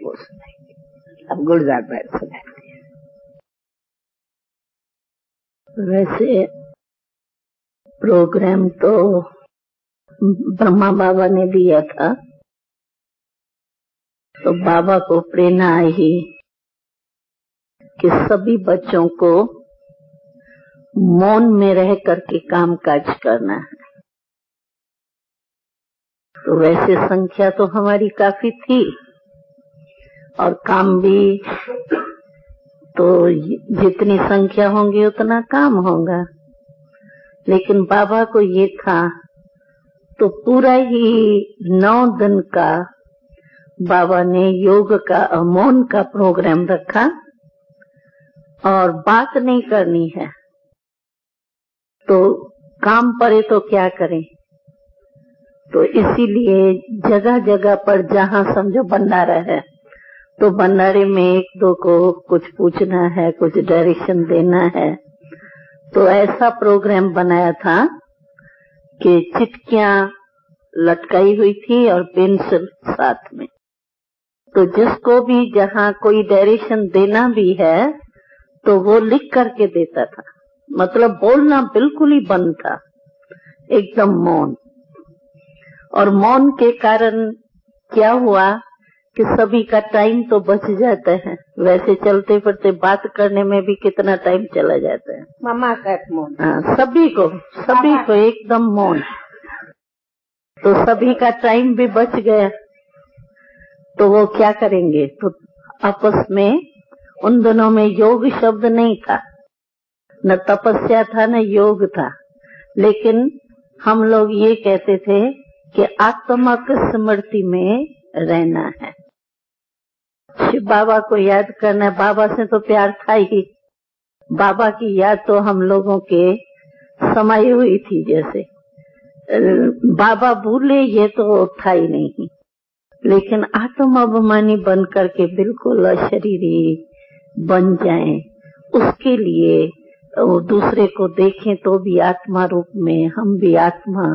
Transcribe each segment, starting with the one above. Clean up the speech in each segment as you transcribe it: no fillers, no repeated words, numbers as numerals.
वो सुनाएंगे। अब गुलजार भाई सुनाएंगे। वैसे प्रोग्राम तो ब्रह्मा बाबा ने दिया था, तो बाबा को प्रेरणा आई कि सभी बच्चों को मौन में रह करके काम काज करना है। तो वैसे संख्या तो हमारी काफी थी और काम भी, तो जितनी संख्या होंगी उतना काम होगा, लेकिन बाबा को ये था तो पूरा ही 9 दिन का बाबा ने योग का मौन का प्रोग्राम रखा और बात नहीं करनी है। तो काम पड़े तो क्या करें, तो इसीलिए जगह जगह पर जहाँ समझो भंडारा है तो भंडारे में एक दो को कुछ पूछना है, कुछ डायरेक्शन देना है। तो ऐसा प्रोग्राम बनाया था कि चिट्ठियां लटकाई हुई थी और पेंसिल साथ में, तो जिसको भी जहाँ कोई डायरेक्शन देना भी है तो वो लिख करके देता था। मतलब बोलना बिल्कुल ही बंद था, एकदम मौन। और मौन के कारण क्या हुआ कि सभी का टाइम तो बच जाता है। वैसे चलते फिरते बात करने में भी कितना टाइम चला जाता है। मामा का मौन, सभी को एकदम मौन, तो सभी का टाइम भी बच गया। तो वो क्या करेंगे, तो आपस में उन दोनों में योग शब्द नहीं था, न तपस्या था न योग था, लेकिन हम लोग ये कहते थे कि आत्मा की स्मृति में रहना है, शिव बाबा को याद करना है। बाबा से तो प्यार था ही, बाबा की याद तो हम लोगों के समाई हुई थी। जैसे बाबा भूले ये तो था ही नहीं, लेकिन आत्म अभिमानी बन करके बिल्कुल अशरीरी बन जाएं, उसके लिए दूसरे को देखें तो भी आत्मा रूप में, हम भी आत्मा,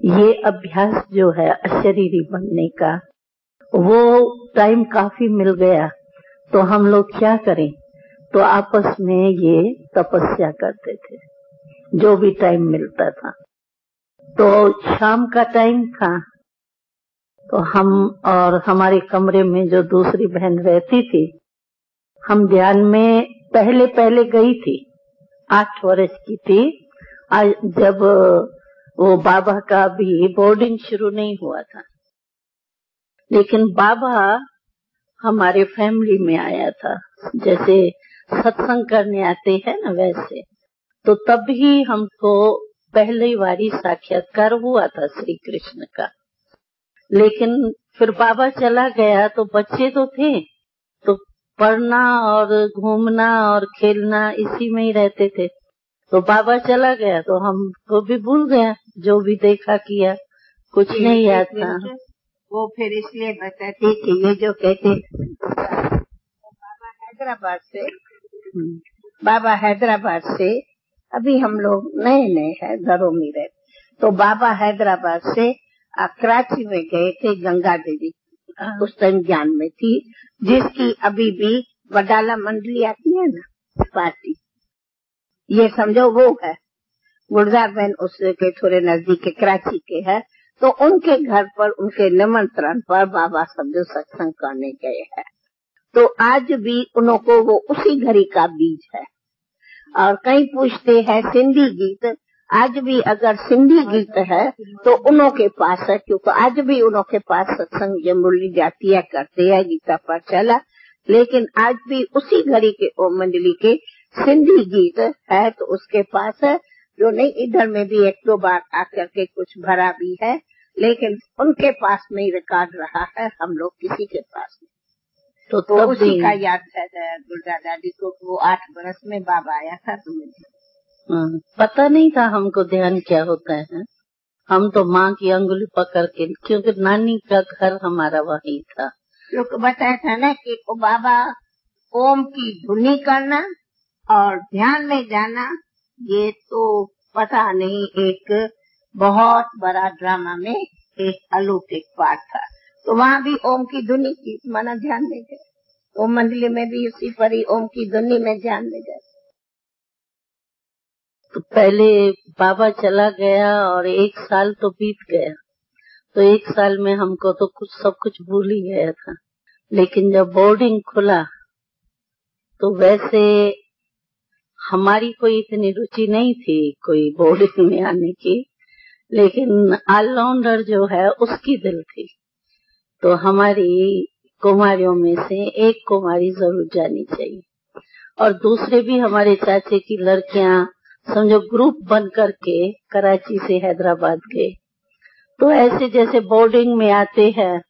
ये अभ्यास जो है अशरीरी बनने का, वो टाइम काफी मिल गया। तो हम लोग क्या करें, तो आपस में ये तपस्या करते थे जो भी टाइम मिलता था। तो शाम का टाइम था, तो हम और हमारे कमरे में जो दूसरी बहन रहती थी, हम ध्यान में पहले गई थी, 8 वर्ष की थी। आज जब वो बाबा का भी बोर्डिंग शुरू नहीं हुआ था, लेकिन बाबा हमारे फैमिली में आया था, जैसे सत्संग करने आते हैं ना वैसे। तो तब ही हमको पहली बारी साक्षात्कार हुआ था श्री कृष्ण का। लेकिन फिर बाबा चला गया तो बच्चे तो थे, तो पढ़ना और घूमना और खेलना इसी में ही रहते थे। तो बाबा चला गया तो हमको भी भूल गया, जो भी देखा किया कुछ नहीं याद था। वो फिर इसलिए बताती कि ये जो कहते बाबा हैदराबाद से अभी हम लोग नए हैं, घरों में रहते, तो बाबा हैदराबाद से कराची में गए थे। गंगा देवी उस टाइम ज्ञान में थी, जिसकी अभी भी वडाला मंडली आती है ना पार्टी, ये समझो वो है। गुलजार बहन उसके थोड़े नजदीक के कराची के है, तो उनके घर पर उनके निमंत्रण पर बाबा समझो सत्संग करने गए हैं। तो आज भी उनको वो उसी घड़ी का बीज है। और कई पूछते हैं सिंधी गीत, आज भी अगर सिंधी गीत है तो उनके पास है, क्योंकि आज भी उनके पास सत्संग जमुरली जाती है, करते हैं, गीता पर चला। लेकिन आज भी उसी घड़ी के ओ मंडली के सिंधी गीत है, तो उसके पास है। जो नहीं, इधर में भी 1-2 बार आकर के कुछ भरा भी है, लेकिन उनके पास नहीं रिकॉर्ड रहा है, हम लोग किसी के पास नहीं। तो उसी का याद है दुर्गा दादी को, वो 8 वर्ष में बाबा आया था। तुम्हें पता नहीं था हमको ध्यान क्या होता है। हम तो माँ की अंगुली पकड़ के, क्योंकि नानी का घर हमारा वहीं था। लोग बताया था ना कि वो बाबा ओम की धुनी करना और ध्यान में जाना, ये तो पता नहीं, एक बहुत बड़ा ड्रामा में एक अलौकिक पार्ट था। तो वहाँ भी ओम की धुनी की माना ध्यान में गए। ओम मंडली में भी उसी पर ही ओम की धुनी में ध्यान में गए। तो पहले बाबा चला गया और 1 साल तो बीत गया, तो 1 साल में हमको तो सब कुछ भूल ही गया था। लेकिन जब बोर्डिंग खुला तो वैसे हमारी कोई इतनी रुचि नहीं थी कोई बोर्डिंग में आने की, लेकिन ऑलराउंडर जो है उसकी दिल थी। तो हमारी कुमारियों में से एक कुमारी जरूर जानी चाहिए, और दूसरे भी हमारे चाचे की लड़कियां समझो ग्रुप बन करके कराची से हैदराबाद गए। तो ऐसे जैसे बोर्डिंग में आते हैं,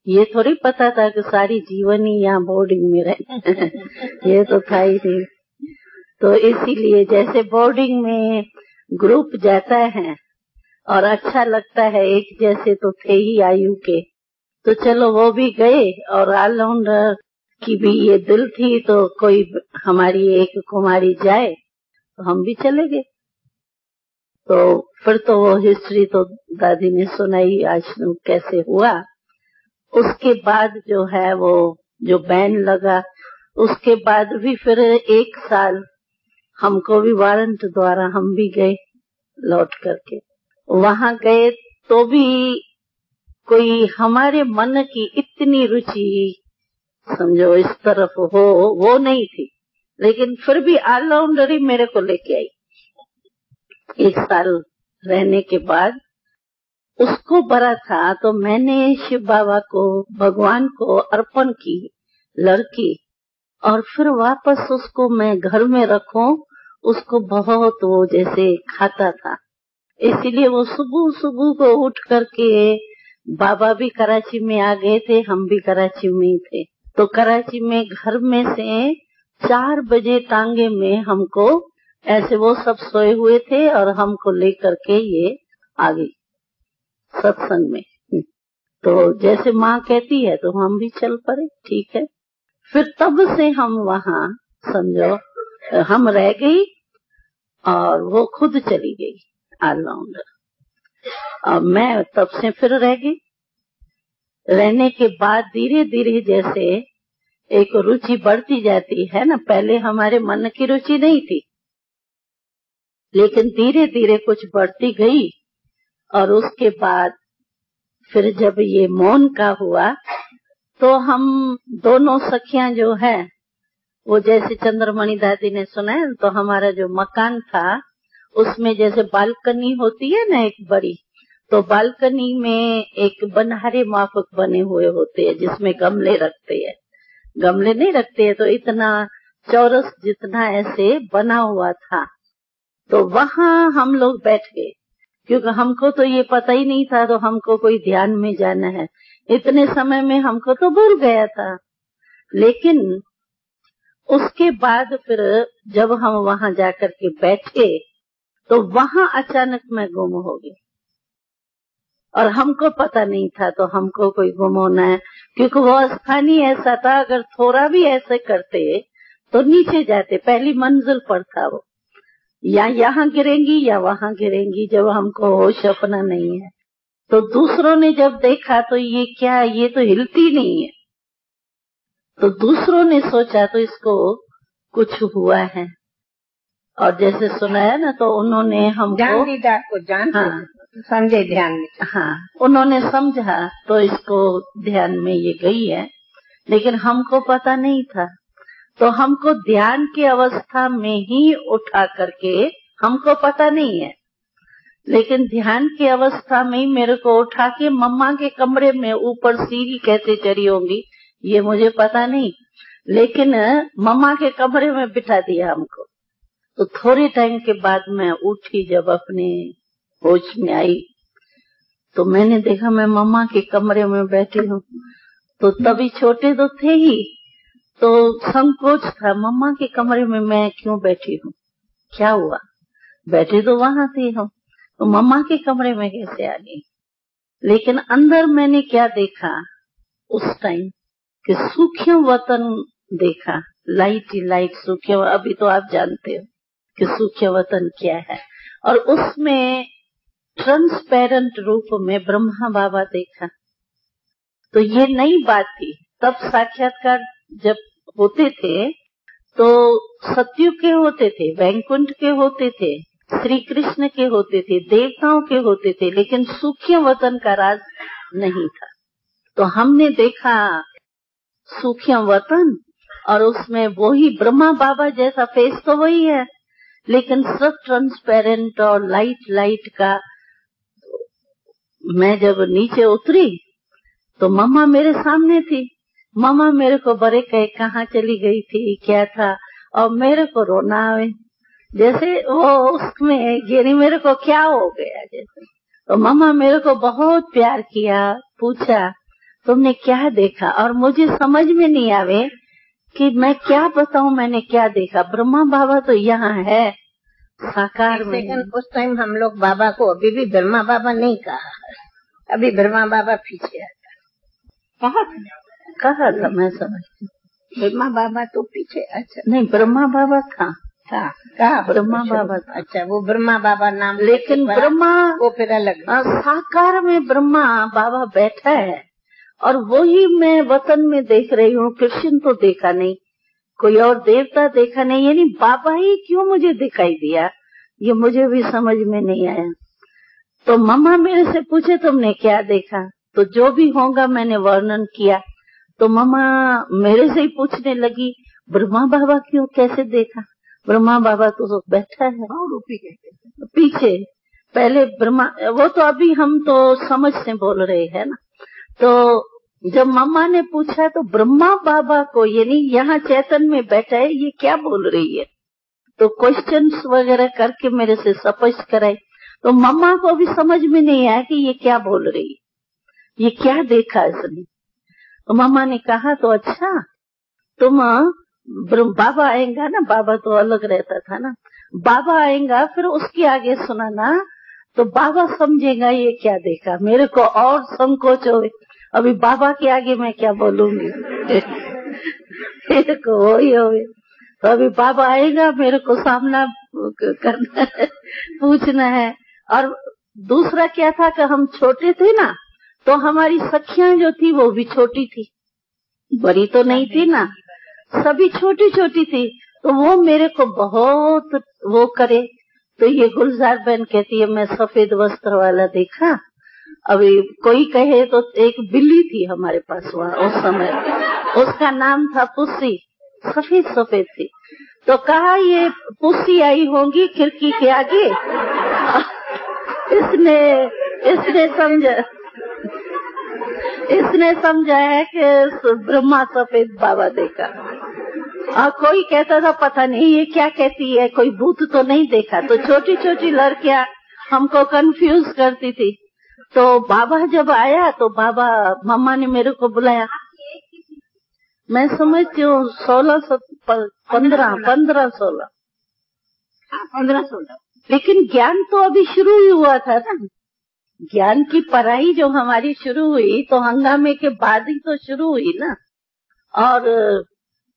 ये थोड़ी पता था कि सारी जीवन ही यहाँ बोर्डिंग में रहे ये तो था ही नहीं। तो इसीलिए जैसे बोर्डिंग में ग्रुप जाता है और अच्छा लगता है, एक जैसे तो थे ही आयु के, तो चलो वो भी गए। और ऑलराउंडर की भी ये दिल थी, तो कोई हमारी एक कुमारी जाए तो हम भी चले गए। तो फिर तो वो हिस्ट्री तो दादी ने सुनाई आज कैसे हुआ। उसके बाद जो है वो जो बैन लगा, उसके बाद भी फिर 1 साल हमको भी वारंट द्वारा हम भी गए लौट करके। वहां गए तो भी कोई हमारे मन की इतनी रुचि समझो इस तरफ हो वो नहीं थी, लेकिन फिर भी ऑलराउंडर ही मेरे को लेके आई। 1 साल रहने के बाद उसको बड़ा था, तो मैंने शिव बाबा को भगवान को अर्पण की लड़की, और फिर वापस उसको मैं घर में रखूं, उसको बहुत वो जैसे खाता था। इसीलिए वो सुबह सुबह को उठ करके, बाबा भी कराची में आ गए थे, हम भी कराची में ही थे, तो कराची में घर में से 4 बजे टांगे में हमको ऐसे वो सब सोए हुए थे और हमको लेकर के ये आ गई सत्संग में। तो जैसे माँ कहती है तो हम भी चल पड़े, ठीक है। फिर तब से हम वहाँ समझो हम रह गई और वो खुद चली गई ऑलराउंडर। अब मैं तब से फिर रह गई। रहने के बाद धीरे धीरे जैसे एक रुचि बढ़ती जाती है ना, पहले हमारे मन की रुचि नहीं थी, लेकिन धीरे धीरे कुछ बढ़ती गई। और उसके बाद फिर जब ये मौन का हुआ, तो हम दोनों सखियां जो है वो जैसे चंद्रमणि दादी ने सुनाया, तो हमारा जो मकान था उसमें जैसे बालकनी होती है ना एक बड़ी, तो बालकनी में एक बनहारे माफक बने हुए होते हैं जिसमें गमले रखते हैं। गमले नहीं रखते हैं, तो इतना चौरस जितना ऐसे बना हुआ था, तो वहाँ हम लोग बैठ गए, क्योंकि हमको तो ये पता ही नहीं था, तो हमको कोई ध्यान में जाना है इतने समय में हमको तो भूल गया था। लेकिन उसके बाद फिर जब हम वहाँ जाकर के बैठे, तो वहाँ अचानक मैं गुम हो गई, और हमको पता नहीं था, तो हमको कोई गुम होना है, क्योंकि वो स्थान ही ऐसा था, अगर थोड़ा भी ऐसे करते तो नीचे जाते, पहली मंजिल पर था वो, या यहाँ गिरेंगी या वहाँ गिरेंगी, जब हमको होश अपना नहीं है। तो दूसरों ने जब देखा तो ये क्या, ये तो हिलती नहीं है, तो दूसरों ने सोचा तो इसको कुछ हुआ है। और जैसे सुनाया ना, तो उन्होंने हमको समझे ध्यान में, हाँ उन्होंने समझा, तो इसको ध्यान में ये गई है, लेकिन हमको पता नहीं था। तो हमको ध्यान की अवस्था में ही उठा करके, हमको पता नहीं है, लेकिन ध्यान की अवस्था में ही मेरे को उठा के मम्मा के कमरे में ऊपर सीढ़ी कैसे चढ़ी होंगी ये मुझे पता नहीं, लेकिन मम्मा के कमरे में बिठा दिया हमको। तो थोड़े टाइम के बाद मैं उठी, जब अपने होश में आई तो मैंने देखा मैं मम्मा के कमरे में बैठी हूँ। तो तभी छोटे तो थे ही, तो संकोच था, मम्मा के कमरे में मैं क्यों बैठी हूँ, क्या हुआ, बैठी तो वहां थी हम, तो मम्मा के कमरे में कैसे आ गई। लेकिन अंदर मैंने क्या देखा उस टाइम कि सूक्ष्म वतन देखा, लाइट ही लाइट सूक्ष्म, अभी तो आप जानते हो कि सूक्ष्म वतन क्या है, और उसमें ट्रांसपेरेंट रूप में ब्रह्मा बाबा देखा। तो ये नई बात थी। तब साक्षात्कार जब होते थे तो सत्युग के होते थे, वैकुंठ के होते थे, श्री कृष्ण के होते थे, देवताओं के होते थे, लेकिन सूक्ष्म वतन का राज नहीं था। तो हमने देखा सूक्ष्म वतन, और उसमें वही ब्रह्मा बाबा जैसा फेस तो वही है, लेकिन सब ट्रांसपेरेंट और लाइट का। मैं जब नीचे उतरी तो मम्मा मेरे सामने थी। मम्मा मेरे को बड़े कहे कहाँ चली गई थी, क्या था, और मेरे को रोना आवे, जैसे वो उसमें गिरी, मेरे को क्या हो गया जैसे। तो मम्मा मेरे को बहुत प्यार किया, पूछा तुमने क्या देखा, और मुझे समझ में नहीं आवे कि मैं क्या बताऊं मैंने क्या देखा। ब्रह्मा बाबा तो यहाँ है साकार में। उस टाइम हम लोग बाबा को अभी भी ब्रह्मा बाबा नहीं कहा, अभी ब्रह्मा बाबा पीछे आता। कहा था मैं समझती, ब्रह्मा बाबा तो पीछे। अच्छा नहीं, ब्रह्मा बाबा था कहा ब्रह्मा बाबा था। अच्छा, वो ब्रह्मा बाबा नाम, लेकिन ब्रह्मा वो फिर अलग साकार में ब्रह्मा बाबा बैठा है, और वही मैं वतन में देख रही हूँ। कृष्ण तो देखा नहीं, कोई और देवता देखा नहीं, यानी बाबा ही क्यों मुझे दिखाई दिया, ये मुझे भी समझ में नहीं आया। तो मम्मा मेरे से पूछे तुमने क्या देखा, तो जो भी होगा मैंने वर्णन किया। तो मम्मा मेरे से ही पूछने लगी ब्रह्मा बाबा क्यों, कैसे देखा, ब्रह्मा बाबा तो बैठा है पीछे। पहले ब्रह्मा, वो तो अभी हम तो समझ से बोल रहे हैं ना। तो जब मम्मा ने पूछा तो ब्रह्मा बाबा को, यानी यहाँ चैतन में बैठा है, ये क्या बोल रही है, तो क्वेश्चंस वगैरह करके मेरे से स्पष्ट कराई। तो मम्मा को भी समझ में नहीं आया कि ये क्या बोल रही है, ये क्या देखा इसने। तो मम्मा ने कहा तो अच्छा तुम बाबा आएगा ना, बाबा तो अलग रहता था ना, बाबा आएगा फिर उसके आगे सुनाना, तो बाबा समझेगा ये क्या देखा। मेरे को और संकोच हो, अभी बाबा के आगे मैं क्या बोलूंगी मेरे को वही हो। तो अभी बाबा आएगा, मेरे को सामना करना है, पूछना है। और दूसरा क्या था कि हम छोटे थे ना, तो हमारी सखियां जो थी वो भी छोटी थी, बड़ी तो नहीं थी ना, सभी छोटी छोटी थी। तो वो मेरे को बहुत वो करे। तो ये गुलजार बहन कहती है मैं सफेद वस्त्र वाला देखा। अभी कोई कहे तो एक बिल्ली थी हमारे पास वहाँ उस समय, उसका नाम था पुस्सी, सफेद सफेद थी। तो कहा ये पुस्सी आई होंगी खिड़की के आगे, इसने समझा है कि ब्रह्मा सफेद बाबा देखा। और कोई कहता था पता नहीं ये क्या कहती है, कोई भूत तो नहीं देखा। तो छोटी छोटी लड़कियां हमको कंफ्यूज करती थी। तो बाबा जब आया तो बाबा, मम्मा ने मेरे को बुलाया, मैं समझती हूँ 15-16, लेकिन ज्ञान तो अभी शुरू ही हुआ था ना। ज्ञान की पढ़ाई जो हमारी शुरू हुई तो हंगामे के बाद ही तो शुरू हुई ना। और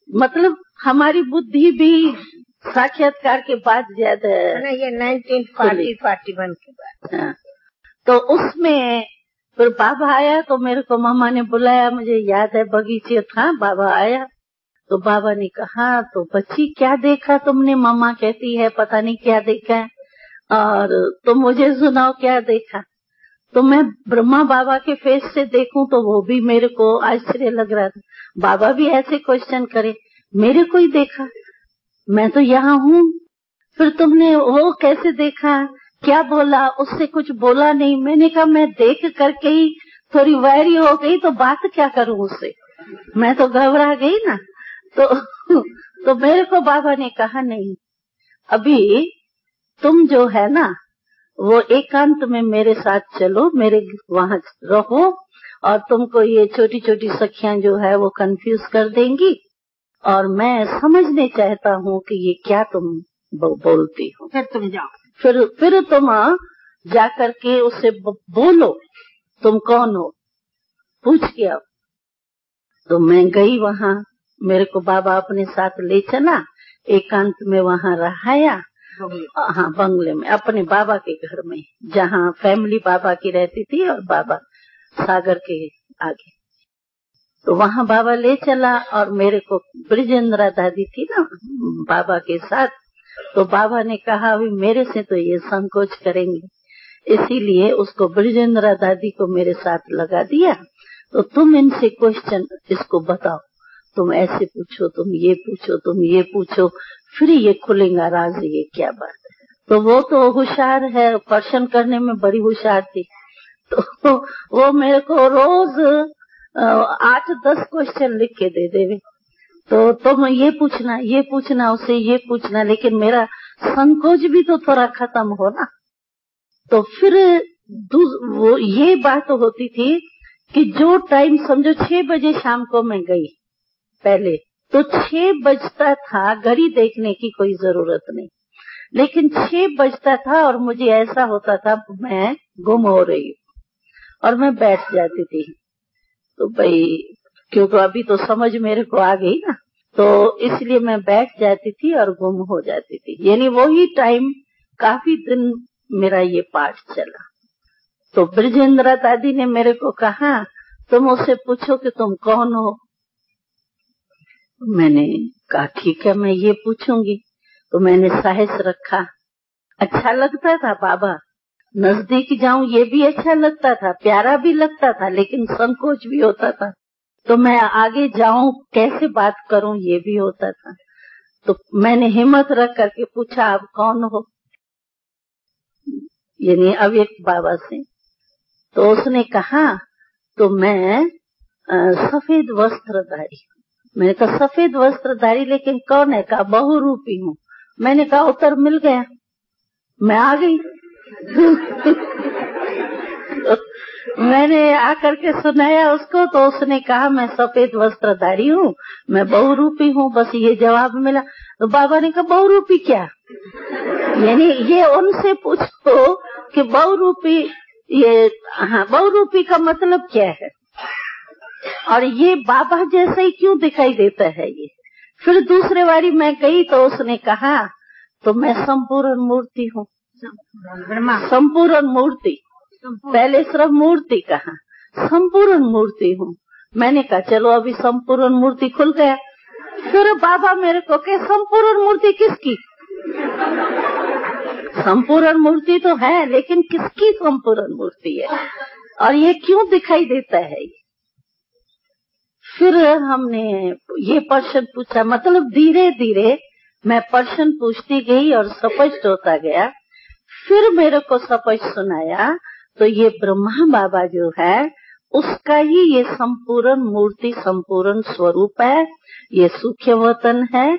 मतलब हमारी बुद्धि भी साक्षात्कार के बाद ज्यादा है, ये 1941 के बाद। हाँ। तो उसमें फिर बाबा आया तो मेरे को मम्मा ने बुलाया, मुझे याद है बगीचे था, बाबा आया तो बाबा ने कहा तो बच्ची क्या देखा तुमने, मम्मा कहती है पता नहीं क्या देखा है, और तुम मुझे सुनाओ क्या देखा। तो मैं ब्रह्मा बाबा के फेस से देखूं तो वो भी मेरे को आश्चर्य लग रहा था। बाबा भी ऐसे क्वेश्चन करे, मेरे को ही देखा, मैं तो यहाँ हूँ, फिर तुमने वो कैसे देखा, क्या बोला, उससे कुछ बोला नहीं। मैंने कहा मैं देख करके ही थोड़ी वैरी हो गई तो बात क्या करूं उससे, मैं तो घबरा गई ना। तो मेरे को बाबा ने कहा नहीं, अभी तुम जो है ना वो एकांत में मेरे साथ चलो, मेरे वहाँ रहो, और तुमको ये छोटी छोटी सखियां जो है वो कंफ्यूज कर देंगी, और मैं समझने चाहता हूँ कि ये क्या तुम बोलती हो। फिर तुम जाओ, फिर तुम जा करके उससे बोलो तुम कौन हो, पूछ के आओ। तो मैं गई वहाँ, मेरे को बाबा अपने साथ ले चला, एकांत में वहाँ रहाया। हाँ, बंगले में, अपने बाबा के घर में, जहाँ फैमिली बाबा की रहती थी और बाबा सागर के आगे। तो वहाँ बाबा ले चला और मेरे को ब्रिजेंद्रा दादी थी ना बाबा के साथ, तो बाबा ने कहा अभी मेरे से तो ये संकोच करेंगे, इसीलिए उसको ब्रिजेंद्रा दादी को मेरे साथ लगा दिया। तो तुम इनसे क्वेश्चन इसको बताओ, तुम ऐसे पूछो, तुम ये पूछो, तुम ये पूछो, फिर ये खुलेगा राज, ये क्या बात है। तो वो तो होशियार है, क्वेश्चन करने में बड़ी होशियार थी। तो वो मेरे को रोज 8-10 क्वेश्चन लिख के दे देवे, तो तुम ये पूछना उससे ये पूछना, लेकिन मेरा संकोच भी तो थोड़ा खत्म हो ना। तो फिर वो ये बात होती थी कि जो टाइम समझो 6 बजे शाम को मैं गई, पहले तो 6 बजता था, घड़ी देखने की कोई जरूरत नहीं, लेकिन 6 बजता था और मुझे ऐसा होता था मैं गुम हो रही हूँ और मैं बैठ जाती थी। तो भाई क्योंकि अभी तो समझ मेरे को आ गई ना, तो इसलिए मैं बैठ जाती थी और गुम हो जाती थी। यानी वही टाइम काफी दिन मेरा ये पाठ चला। तो ब्रिजेंद्रा दादी ने मेरे को कहा तुम उससे पूछो कि तुम कौन हो। मैंने कहा ठीक है मैं ये पूछूंगी। तो मैंने साहस रखा, अच्छा लगता था बाबा, नजदीक जाऊं ये भी अच्छा लगता था, प्यारा भी लगता था, लेकिन संकोच भी होता था। तो मैं आगे जाऊं कैसे बात करूं ये भी होता था। तो मैंने हिम्मत रख करके पूछा आप कौन हो, यानी अव्यक्त बाबा से। तो उसने कहा तो मैं सफेद वस्त्रधारी। मैंने कहा सफेद वस्त्रधारी लेकिन कौन है? कहा बहुरूपी हूँ। मैंने कहा उत्तर मिल गया, मैं आ गई। मैंने आकर के सुनाया उसको, तो उसने कहा मैं सफेद वस्त्रधारी हूँ, मैं बहुरूपी हूँ, बस ये जवाब मिला। तो बाबा ने कहा बहुरूपी क्या? यानी ये उनसे पूछो कि बहुरूपी, ये हाँ बहुरूपी का मतलब क्या है और ये बाबा जैसा ही क्यों दिखाई देता है ये। फिर दूसरे बारी मैं गई तो उसने कहा तो मैं संपूर्ण मूर्ति हूँ, संपूर्ण मूर्ति। पहले सिर्फ मूर्ति कहा, संपूर्ण मूर्ति हूँ। मैंने कहा चलो अभी संपूर्ण मूर्ति खुल गया। फिर बाबा मेरे को कहे संपूर्ण मूर्ति किसकी? संपूर्ण मूर्ति तो है लेकिन किसकी संपूर्ण मूर्ति है और ये क्यों दिखाई देता है? फिर हमने ये प्रश्न पूछा, मतलब धीरे धीरे मैं प्रश्न पूछती गई और स्पष्ट होता गया। फिर मेरे को स्पष्ट सुनाया तो ये ब्रह्मा बाबा जो है उसका ही ये संपूर्ण मूर्ति, संपूर्ण स्वरूप है। ये सूक्ष्म वतन है,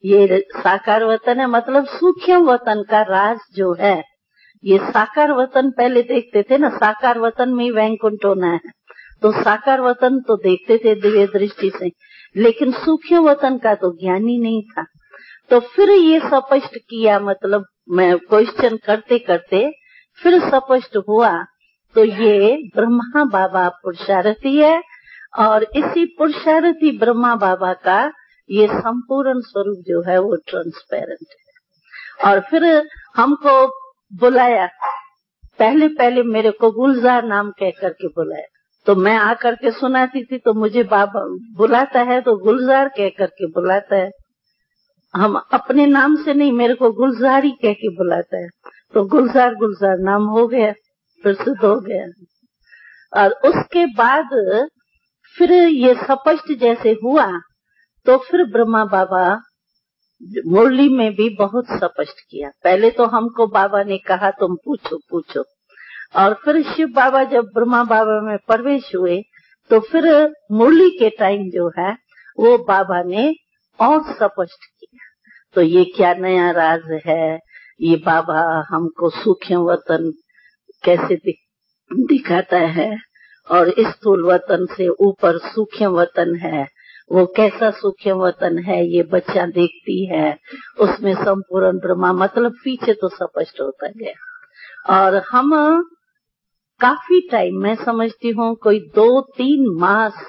ये साकार वतन है। मतलब सूक्ष्म वतन का राज जो है, ये साकार वतन पहले देखते थे ना, साकार वतन में वैकुंठ होना है, तो साकार वतन तो देखते थे दिव्य दृष्टि से, लेकिन सूक्ष्म वतन का तो ज्ञान ही नहीं था। तो फिर ये स्पष्ट किया, मतलब मैं क्वेश्चन करते करते फिर स्पष्ट हुआ। तो ये ब्रह्मा बाबा पुरुषार्थी है और इसी पुरुषार्थी ब्रह्मा बाबा का ये संपूर्ण स्वरूप जो है वो ट्रांसपेरेंट है। और फिर हमको बुलाया, पहले पहले मेरे को गुलजार नाम कह करके बुलाया। तो मैं आकर के सुनाती थी तो मुझे बाबा बुलाता है तो गुलजार कह करके बुलाता है, हम अपने नाम से नहीं, मेरे को गुलजार ही कह के बुलाता है। तो गुलजार गुलजार नाम हो गया, प्रसिद्ध हो गया। और उसके बाद फिर ये स्पष्ट जैसे हुआ तो फिर ब्रह्मा बाबा मुरली में भी बहुत स्पष्ट किया। पहले तो हमको बाबा ने कहा तुम पूछो पूछो, और फिर शिव बाबा जब ब्रह्मा बाबा में प्रवेश हुए तो फिर मुरली के टाइम जो है वो बाबा ने और स्पष्ट किया। तो ये क्या नया राज है, ये बाबा हमको सूक्ष्म वतन कैसे दिखाता है और इस स्थूल वतन से ऊपर सूक्ष्म वतन है, वो कैसा सूक्ष्म वतन है ये बच्चा देखती है, उसमें संपूर्ण ब्रह्मा, मतलब पीछे तो स्पष्ट होता गया। और हम काफी टाइम, मैं समझती हूँ कोई 2-3 मास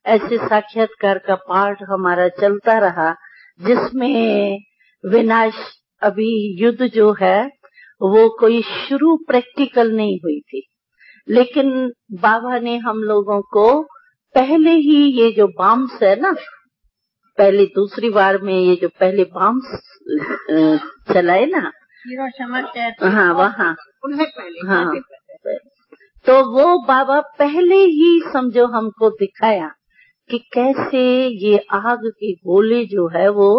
ऐसे साक्षात्कार का पाठ हमारा चलता रहा, जिसमें विनाश, अभी युद्ध जो है वो कोई शुरू प्रैक्टिकल नहीं हुई थी, लेकिन बाबा ने हम लोगों को पहले ही ये जो बाम्स है ना, पहले दूसरी बार में ये जो पहले बाम्स चलाए ना, हाँ वहाँ, हाँ, तो वो बाबा पहले ही समझो हमको दिखाया कि कैसे ये आग के गोले जो है वो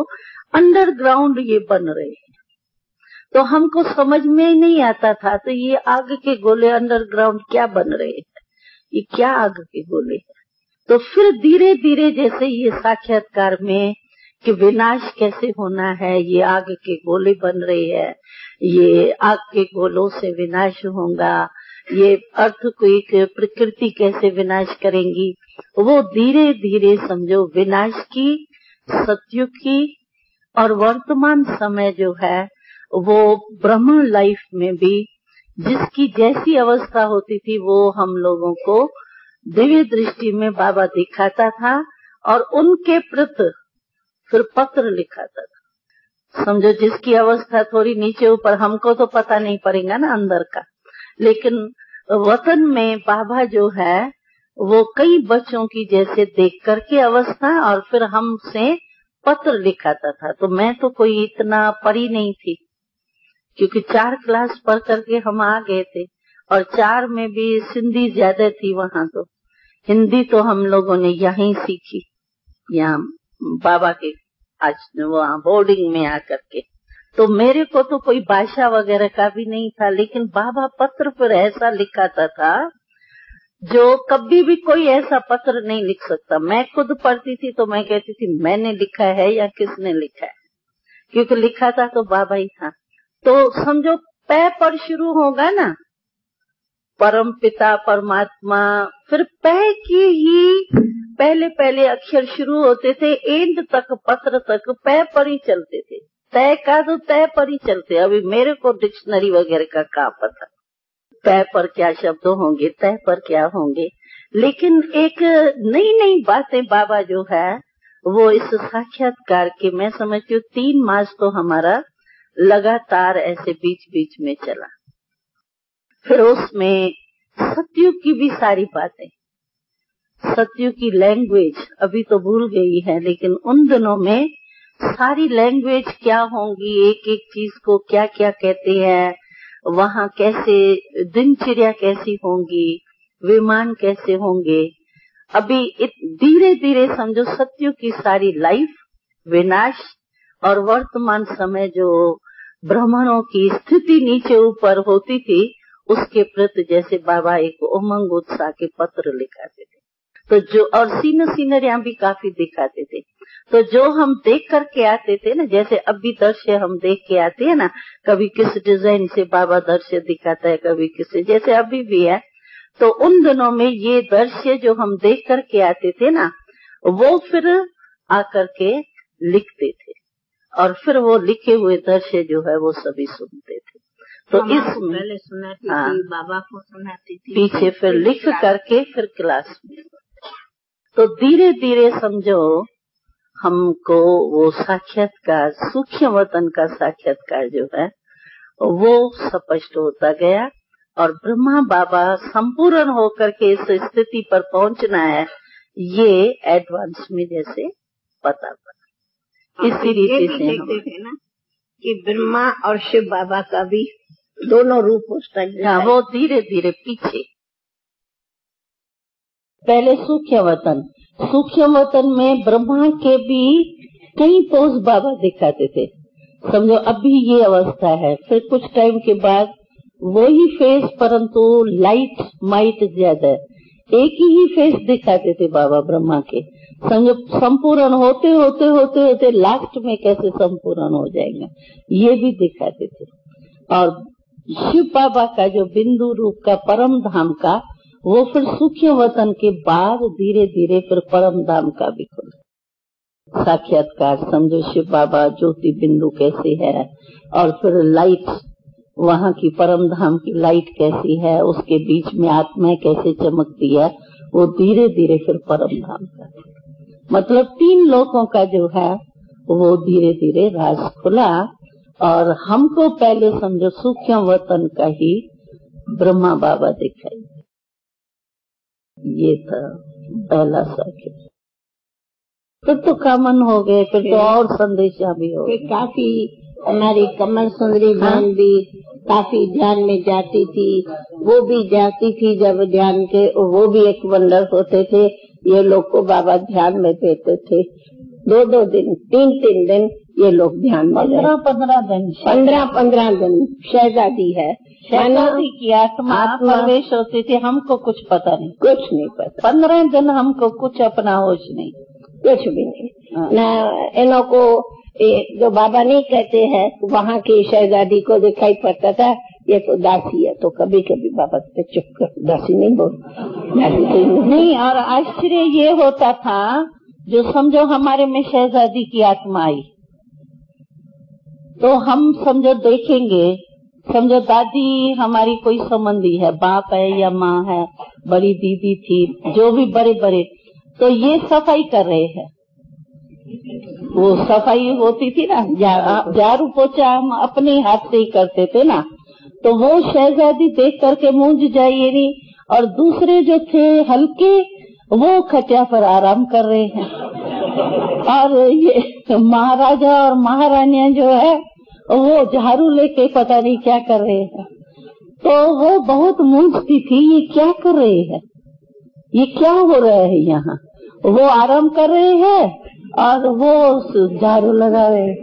अंडरग्राउंड ये बन रहे हैं। तो हमको समझ में ही नहीं आता था, तो ये आग के गोले अंडरग्राउंड क्या बन रहे हैं, ये क्या आग के गोले हैं। तो फिर धीरे धीरे जैसे ये साक्षात्कार में कि विनाश कैसे होना है, ये आग के गोले बन रहे हैं, ये आग के गोलों से विनाश होगा, ये अर्थक्वेक प्रकृति कैसे विनाश करेंगी, वो धीरे धीरे समझो विनाश की, सत्युग की और वर्तमान समय जो है वो ब्रह्म लाइफ में भी जिसकी जैसी अवस्था होती थी वो हम लोगों को दिव्य दृष्टि में बाबा दिखाता था और उनके प्रति फिर पत्र लिखाता था। समझो जिसकी अवस्था थोड़ी नीचे ऊपर, हमको तो पता नहीं पड़ेगा ना अंदर का, लेकिन वतन में बाबा जो है वो कई बच्चों की जैसे देख करके अवस्था और फिर हमसे पत्र लिखाता था। तो मैं तो कोई इतना पढ़ी नहीं थी, क्योंकि 4 क्लास पढ़ करके हम आ गए थे और 4 में भी सिंधी ज्यादा थी वहाँ, तो हिंदी तो हम लोगों ने यहीं सीखी, यहाँ बाबा के आज वहाँ बोर्डिंग में आकर के। तो मेरे को तो कोई भाषा वगैरह का भी नहीं था, लेकिन बाबा पत्र पर ऐसा लिखाता था जो कभी भी कोई ऐसा पत्र नहीं लिख सकता। मैं खुद पढ़ती थी तो मैं कहती थी मैंने लिखा है या किसने लिखा है, क्योंकि लिखा था तो बाबा ही था। तो समझो पै पर शुरू होगा ना, परम पिता परमात्मा, फिर पै की ही पहले पहले अक्षर शुरू होते थे, एंड तक पत्र तक पै पर ही चलते थे। तय का तो तय पर ही चलते। अभी मेरे को डिक्शनरी वगैरह का क्या पता तय पर क्या शब्द होंगे, तय पर क्या होंगे, लेकिन एक नई नई बातें बाबा जो है वो इस साक्षात्कार के, मैं समझती हूँ 3 मास तो हमारा लगातार ऐसे बीच बीच में चला। फिर उसमें सत्युग की भी सारी बातें, सत्युग की लैंग्वेज अभी तो भूल गई है, लेकिन उन दिनों में सारी लैंग्वेज क्या होंगी, एक एक चीज को क्या क्या कहते हैं, वहाँ कैसे दिनचर्या कैसी होंगी, विमान कैसे होंगे। अभी धीरे धीरे समझो सत्युग की सारी लाइफ, विनाश और वर्तमान समय जो ब्राह्मणों की स्थिति नीचे ऊपर होती थी, उसके प्रति जैसे बाबा एक उमंग उत्साह के पत्र लिखाते थे। तो जो और सीनरियां भी काफी दिखाते थे। तो जो हम देख करके आते थे ना, जैसे अभी दृश्य हम देख के आते हैं ना, कभी किस डिजाइन से बाबा दृश्य दिखाता है, कभी किस, जैसे अभी भी है। तो उन दिनों में ये दृश्य जो हम देख करके आते थे ना, वो फिर आकर के लिखते थे और फिर वो लिखे हुए दृश्य जो है वो सभी सुनते थे। तो इसमें पहले सुनाती थी, बाबा को सुनाती थी, पीछे फिर लिख करके फिर क्लास में। तो धीरे धीरे समझो हमको वो साक्षात्कार, सूक्ष्म वतन का साक्षात्कार जो है वो स्पष्ट होता गया और ब्रह्मा बाबा संपूर्ण होकर के इस स्थिति पर पहुंचना है, ये एडवांस में जैसे पता पड़ा। इसी रीति से देखते थे ना कि ब्रह्मा और शिव बाबा का भी दोनों रूप उस टाइम, हाँ, वो धीरे धीरे पीछे। पहले सूक्ष्म वतन में ब्रह्मा के भी कई पोज बाबा दिखाते थे। समझो अभी ये अवस्था है, फिर कुछ टाइम के बाद वही फेस, परंतु लाइट माइट ज्यादा, एक ही फेस दिखाते थे बाबा ब्रह्मा के। समझो संपूर्ण होते होते होते होते लास्ट में कैसे संपूर्ण हो जाएगा, ये भी दिखाते थे। और शिव बाबा का जो बिंदु रूप का परम धाम का, वो फिर सूक्ष्म वतन के बाद धीरे धीरे फिर परम धाम का भी खुला साक्षात्कार। समझो शिव बाबा ज्योति बिंदु कैसे है और फिर लाइट, वहाँ की परम धाम की लाइट कैसी है, उसके बीच में आत्मा कैसे चमकती है, वो धीरे धीरे फिर परम धाम का, मतलब 3 लोकों का जो है वो धीरे धीरे राज खुला। और हमको पहले समझो सूक्ष्म वतन का ही ब्रह्मा बाबा दिखाई, ये था। पहला साखी। फिर तो कॉमन हो गए, फिर तो और संदेशा भी हो गए। काफी हमारी कमल सुंदरी बहन भी काफी ध्यान में जाती थी, वो भी जाती थी जब ध्यान के, वो भी एक वंडर होते थे। ये लोग को बाबा ध्यान में देते थे, 2-2 दिन 3-3 दिन ये लोग ध्यान में 15-15 दिन शहजादी है, शहजादी की आत्मा प्रवेश होती थी। हमको कुछ पता नहीं, कुछ नहीं पता। 15 दिन हमको कुछ अपना होश नहीं, कुछ भी नहीं। न इन्हों को जो बाबा नहीं कहते हैं, वहाँ की शहजादी को दिखाई पड़ता था ये तो दासी है, तो कभी कभी बाबा से चुप कर, दासी नहीं बोल, दासी नहीं। और आश्चर्य ये होता था, जो समझो हमारे में शहजादी की आत्मा आई तो हम समझो देखेंगे, समझो दादी हमारी कोई संबंधी है, बाप है या माँ है, बड़ी दीदी थी, जो भी बड़े बड़े, तो ये सफाई कर रहे हैं। वो सफाई होती थी ना, झाड़ू पोछा हम अपने हाथ से ही करते थे ना, तो वो शहजादी देख करके मूंझ जाइए। और दूसरे जो थे हल्के, वो खटिया पर आराम कर रहे हैं। और ये महाराजा और महारानियां जो है वो झाड़ू लेके पता नहीं क्या कर रहे हैं। तो वो बहुत मूंझती थी, ये क्या कर रहे हैं, ये क्या हो रहा है यहाँ। वो आराम कर रहे हैं और वो झाड़ू लगा रहे हैं,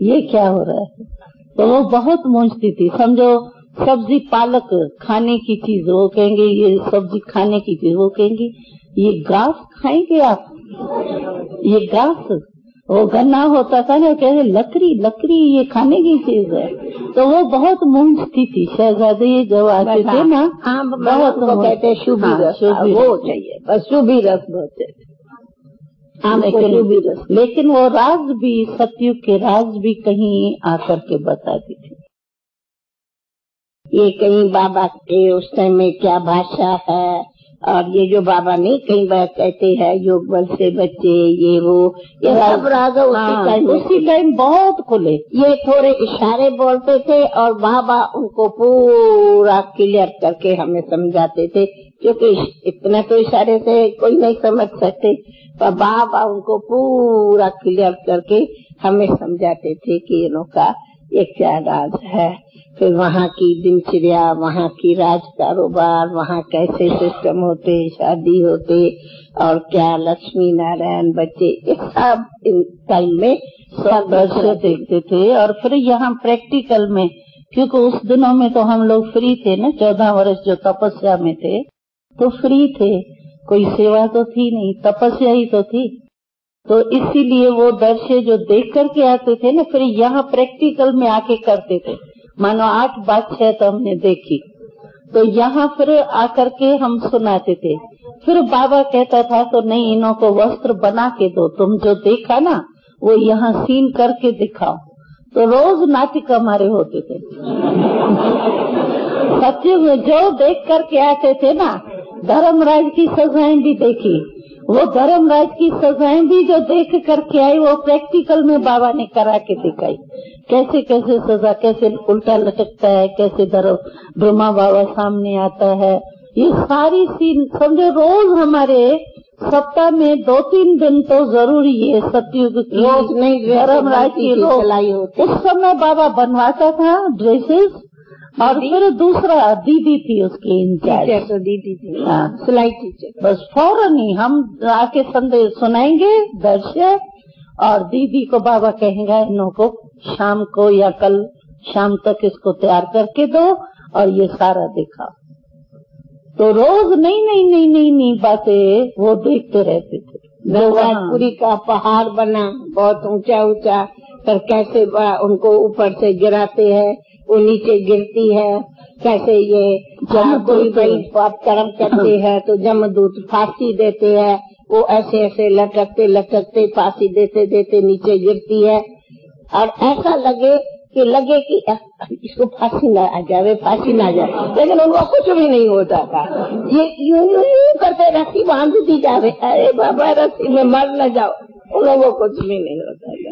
ये क्या हो रहा है। तो वो बहुत मूंझती थी। समझो सब्जी पालक खाने की चीज, वो कहेंगे ये सब्जी खाने की चीज, वो कहेंगे ये घास खाएंगे आप, ये घास। वो गन्ना होता था ना, कहे लकड़ी ये खाने की चीज है। तो वो बहुत मूंझती थी शहजादी जब आते थे ना, बहुत कहते शुभी रस, वो चाहिए बस, शुभी रस बहुत चाहिए। लेकिन वो राज भी, सतयुग के राज भी कहीं आकर के बताती थी। ये कहीं बाबा के उस टाइम में क्या भाषा है, और ये जो बाबा नहीं कई बार कहते हैं योग बल से बच्चे, ये वो, ये सब राज उसी टाइम बहुत खुले। ये थोड़े इशारे बोलते थे और बाबा उनको पूरा क्लियर करके हमें समझाते थे, क्योंकि इतना तो इशारे से कोई नहीं समझ सकते, पर बाबा उनको पूरा क्लियर करके हमें समझाते थे कि इन लोग का ये क्या राज है। फिर वहाँ की दिनचर्या, वहाँ की राज कारोबार, वहाँ कैसे सिस्टम होते, शादी होते, और क्या लक्ष्मी नारायण बच्चे, ये सब इन टाइम में सब दृश्य देखते थे। और फिर यहाँ प्रैक्टिकल में, क्योंकि उस दिनों में तो हम लोग फ्री थे ना, 14 वर्ष जो तपस्या में थे तो फ्री थे, कोई सेवा तो थी नहीं, तपस्या ही तो थी। तो इसीलिए वो दृश्य जो देख करके आते थे ना, फिर यहाँ प्रैक्टिकल में आके करते थे। मानो 8 बादशाह तो हमने देखी, तो यहाँ फिर आकर के हम सुनाते थे। फिर बाबा कहता था तो नहीं, इन्हों को वस्त्र बना के दो, तुम जो देखा ना वो यहाँ सीन करके दिखाओ। तो रोज नाटक हमारे होते थे। सच्चे में जो देख करके आते थे ना, धर्मराज की सजाएं भी देखी, वो धर्मराज की सजाएं भी जो देख करके आई, वो प्रैक्टिकल में बाबा ने करा के दिखाई। कैसे कैसे सजा, कैसे उल्टा लटकता है, कैसे ब्रह्मा बाबा सामने आता है, ये सारी सीन समझो। रोज हमारे सप्ताह में 2-3 दिन तो जरूरी है सतयुग की, रोज नहीं धर्मराज की सिलाई होती। उस समय बाबा बनवाता था ड्रेसेस। और फिर दूसरा दीदी थी उसकी इंचार्ज, तो दीदी थी, सिलाई टीचर। बस फौरन ही हम आके संदेश सुनाएंगे दर्शक, और दीदी को बाबा कहेंगे इन्हों को शाम को या कल शाम तक इसको तैयार करके दो और ये सारा दिखाओ। तो रोज नई बातें वो देखते रहते थे। नवरात्रि का पहाड़ बना बहुत ऊंचा ऊंचा, पर कैसे उनको ऊपर से गिराते हैं, वो नीचे गिरती है, कैसे ये कोई भाई पाप कर्म करते हैं तो जमदूत फांसी देते हैं, वो ऐसे ऐसे लटकते लटकते फांसी देते देते नीचे गिरती है, और ऐसा लगे कि इसको फांसी ना आ जाए, फांसी ना जाए, लेकिन उनको कुछ भी नहीं होता था। ये यूं करते रस्सी बांध दी जावे, अरे बाबा रस्सी में मर न जाओ, उन लोगों को कुछ भी नहीं होता था।